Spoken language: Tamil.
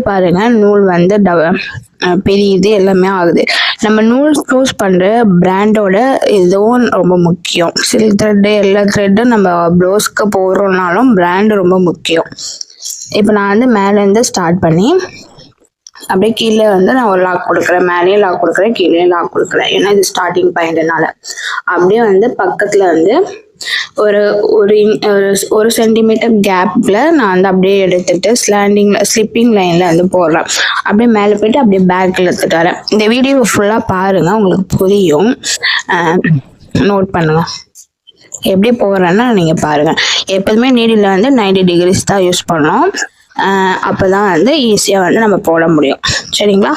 பாருங்க நூல் வந்து பெரியது எல்லாமே ஆகுது. நம்ம நூல் சூஸ் பண்ற பிராண்டோட இதுவும் ரொம்ப முக்கியம். சில்க் த்ரெட்டு எல்லா த்ரெட்டும் நம்ம ப்ளவுஸ்க்கு போடுறோம்னாலும் பிராண்ட் ரொம்ப முக்கியம். இப்போ நான் வந்து மேலேருந்து ஸ்டார்ட் பண்ணி அப்படியே கீழே வந்து நான் ஒரு லாக் கொடுக்குறேன், மேலேயும் லாக் கொடுக்குறேன், கீழேயும் லாக் கொடுக்குறேன். ஏன்னா இது ஸ்டார்டிங் பாயிண்ட்னால. அப்படியே வந்து பக்கத்துல வந்து ஒரு ஒரு சென்டிமீட்டர் கேப்ல நான் வந்து அப்படியே எடுத்துட்டு ஸ்லிப்பிங் லைன்ல வந்து போடுறேன். அப்படியே மேலே போயிட்டு அப்படியே பேக்ல எடுத்துட்டு வரேன். இந்த வீடியோ ஃபுல்லா பாருங்க, உங்களுக்கு புரியும். நோட் பண்ணுங்க எப்படி போடுறேன்னா நீங்க பாருங்க. எப்போதுமே நீடில் வந்து 90 டிகிரிஸ் தான் யூஸ் பண்ணோம். அப்பதான் வந்து ஈஸியா வந்து நம்ம போட முடியும். சரிங்களா?